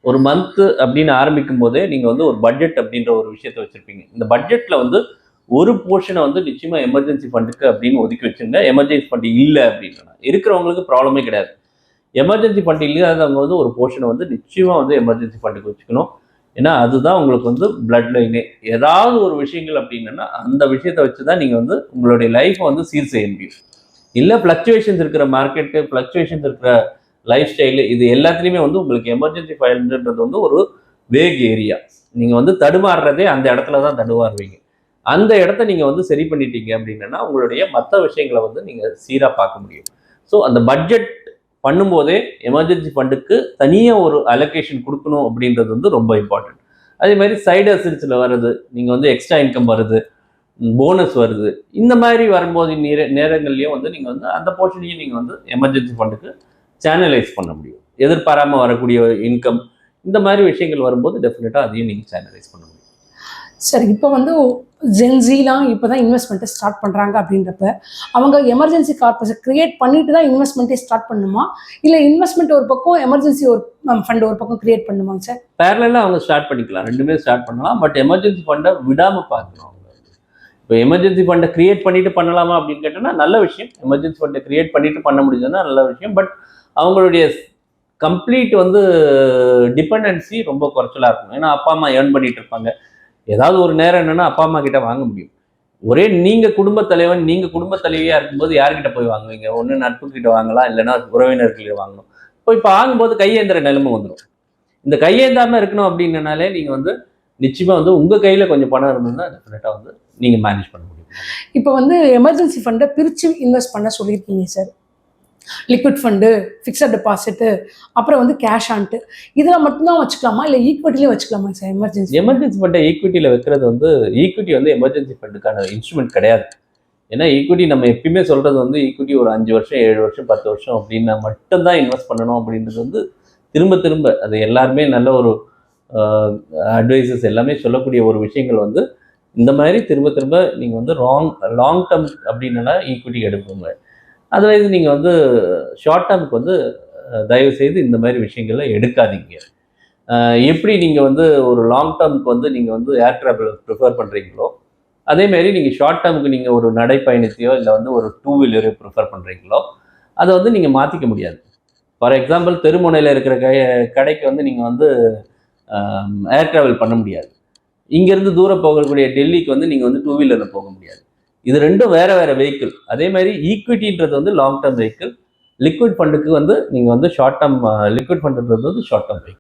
ஒரு மந்த் அப்படின்னு ஆரம்பிக்கும் போதே நீங்க வந்து ஒரு பட்ஜெட் அப்படின்ற ஒரு விஷயத்த வச்சிருப்பீங்க. இந்த பட்ஜெட்ல வந்து ஒரு போர்ஷனை வந்து நிச்சயமா எமர்ஜென்சி ஃபண்டுக்கு அப்படின்னு ஒதுக்கி வச்சிருங்க. எமர்ஜென்சி ஃபண்ட் இல்லை அப்படின்னா இருக்கிறவங்களுக்கு ப்ராப்ளமே கிடையாது. எமர்ஜென்சி ஃபண்ட் இல்லாதவங்க வந்து ஒரு போர்ஷனை வந்து நிச்சயமா வந்து எமர்ஜென்சி ஃபண்டுக்கு வச்சுக்கணும். ஏன்னா அதுதான் உங்களுக்கு வந்து பிளட் லைனே. ஏதாவது ஒரு விஷயங்கள் அப்படின்னா அந்த விஷயத்தை வச்சு தான் நீங்கள் வந்து உங்களுடைய லைஃப்பை வந்து சீர் செய்ய முடியும். இல்லை ஃப்ளக்சுவேஷன்ஸ் இருக்கிற மார்க்கெட்டு, ஃப்ளக்சுவேஷன்ஸ் இருக்கிற லைஃப் ஸ்டைலு, இது எல்லாத்துலேயுமே வந்து உங்களுக்கு எமர்ஜென்சி ஃபண்டுன்றது வந்து ஒரு வேக் ஏரியா. நீங்கள் வந்து தடுமாறுறதே அந்த இடத்துல தான் தடுமாறுவீங்க. அந்த இடத்த நீங்கள் வந்து சரி பண்ணிட்டீங்க அப்படின்னா உங்களுடைய மற்ற விஷயங்களை வந்து நீங்கள் சீராக பார்க்க முடியும். ஸோ அந்த பட்ஜெட் பண்ணும்போதே எமர்ஜென்சி ஃபண்டுக்கு தனியாக ஒரு அலோகேஷன் கொடுக்கணும் அப்படின்றது வந்து ரொம்ப இம்பார்ட்டன்ட். அதே மாதிரி சைடு அசட்ஸில் வருது, நீங்கள் வந்து எக்ஸ்ட்ரா இன்கம் வருது, போனஸ் வருது, இந்த மாதிரி வரும்போது நேரங்கள்லையும் வந்து நீங்கள் வந்து அந்த போர்ஷனையும் நீங்கள் வந்து எமர்ஜென்சி ஃபண்டுக்கு சேனலைஸ் பண்ண முடியும். எதிர்பாராமல் வரக்கூடிய இன்கம், இந்த மாதிரி விஷயங்கள் வரும்போது டெஃபினட்டாக அதையும் நீங்கள் சேனலைஸ் பண்ண முடியும். சரி, இப்போ வந்து ஜென்ஸிலாம் இப்போ தான் இன்வெஸ்ட்மெண்ட்டை ஸ்டார்ட் பண்ணுறாங்க அப்படின்றப்ப அவங்க எமர்ஜென்சி கார்பஸை க்ரியேட் பண்ணிட்டு தான் இன்வெஸ்ட்மெண்ட்டே ஸ்டார்ட் பண்ணணுமா, இல்லை இன்வெஸ்ட்மெண்ட் ஒரு பக்கம் எமர்ஜென்சி ஒரு ஃபண்ட் ஒரு பக்கம் க்ரியேட் பண்ணுமாங்க சார்? பேரலாக அவங்க ஸ்டார்ட் பண்ணிக்கலாம், ரெண்டுமே ஸ்டார்ட் பண்ணலாம். பட் எமர்ஜென்சி ஃபண்டை விடாமல் பார்க்கணும். இப்போ எமர்ஜென்சி ஃபண்டை கிரியேட் பண்ணிட்டு பண்ணலாமா அப்படின்னு கேட்டோம்னா நல்ல விஷயம். எமர்ஜென்சி ஃபண்டை கிரியேட் பண்ணிட்டு பண்ண முடிஞ்சதுன்னா நல்ல விஷயம். பட் அவங்களுடைய கம்ப்ளீட் வந்து டிபெண்டன்சி ரொம்ப குறைச்சலாக இருக்கும். ஏன்னா அப்பா அம்மா ஏர்ன் பண்ணிட்டு இருப்பாங்க. ஏதாவது ஒரு நேரம் என்னன்னா அப்பா அம்மா கிட்ட வாங்க முடியும். ஒரே நீங்க குடும்ப தலைவன், நீங்க குடும்ப தலைவியா இருக்கும்போது யார்கிட்ட போய் வாங்குவீங்க? ஒன்று நட்பு கிட்ட வாங்கலாம், இல்லைன்னா உறவினர்கிட்ட வாங்கணும். இப்போ வாங்கும்போது கையேந்திர நிலைமை வந்துடும். இந்த கையேந்தாம இருக்கணும் அப்படின்னாலே நீங்க வந்து நிச்சயமா வந்து உங்க கையில கொஞ்சம் பணம் இருந்ததுன்னா டெஃபினட்டா வந்து நீங்க மேனேஜ் பண்ண முடியும். இப்போ வந்து எமர்ஜென்சி ஃபண்டை பிரித்து இன்வெஸ்ட் பண்ண சொல்லியிருக்கீங்க sir. Liquid fund, fixed deposit, அப்புறம் வந்து கேஷ் ஆன்ட்டு, இதெல்லாம் மட்டும்தான் வச்சுக்கலாமா, இல்லை ஈக்விட்டிலையும் வச்சுக்கலாமா சார்? எமர்ஜென்சி ஃபண்டை ஈக்விட்டியில் வைக்கிறது வந்து ஈக்விட்டி வந்து எமர்ஜென்சி ஃபண்டுக்கான இன்ஸ்ட்ருமெண்ட் கிடையாது. ஏன்னா ஈக்விட்டி நம்ம எப்பயுமே சொல்கிறது வந்து ஈக்விட்டி ஒரு 5 வருஷம் 7 வருஷம் 10 வருஷம் அப்படின்னா மட்டும்தான் இன்வெஸ்ட் பண்ணணும் அப்படின்றது வந்து திரும்ப திரும்ப அது எல்லாருமே நல்ல ஒரு அட்வைசஸ் எல்லாமே சொல்லக்கூடிய ஒரு விஷயங்கள் வந்து இந்த மாதிரி திரும்ப திரும்ப நீங்கள் வந்து லாங் டேர்ம் அப்படின்னா ஈக்விட்டி எடுப்போங்க. அதர்வைஸ் நீங்கள் வந்து ஷார்ட் டேர்முக்கு வந்து தயவுசெய்து இந்த மாதிரி விஷயங்கள்லாம் எடுக்காதீங்க. எப்படி நீங்கள் வந்து ஒரு லாங் டேர்முக்கு வந்து நீங்கள் வந்து ஏர் ட்ராவல் ப்ரிஃபர் பண்ணுறீங்களோ அதேமாரி நீங்கள் ஷார்ட் டேர்முக்கு நீங்கள் ஒரு நடைப்பயணத்தையோ இல்லை வந்து ஒரு 2 வீலரையோ ப்ரிஃபர் பண்ணுறீங்களோ அதை வந்து நீங்கள் மாற்றிக்க முடியாது. ஃபார் எக்ஸாம்பிள் தெருமுனையில் இருக்கிற கடைக்கு வந்து நீங்கள் வந்து ஏர் ட்ராவல் பண்ண முடியாது. இங்கேருந்து தூரம் போகக்கூடிய டெல்லிக்கு வந்து நீங்கள் வந்து 2 வீலரில் போக முடியாது. இது ரெண்டும் வேறு வேறு வெஹிக்கிள். அதே மாதிரி ஈக்விட்டின்றது வந்து லாங் டேர்ம் வெஹிக்கிள். லிக்விட் ஃபண்டுக்கு வந்து நீங்கள் வந்து ஷார்ட் டேர்ம் லிக்விட் ஃபண்டுன்றது வந்து ஷார்ட் டேர்ம் வெஹிக்கிள்.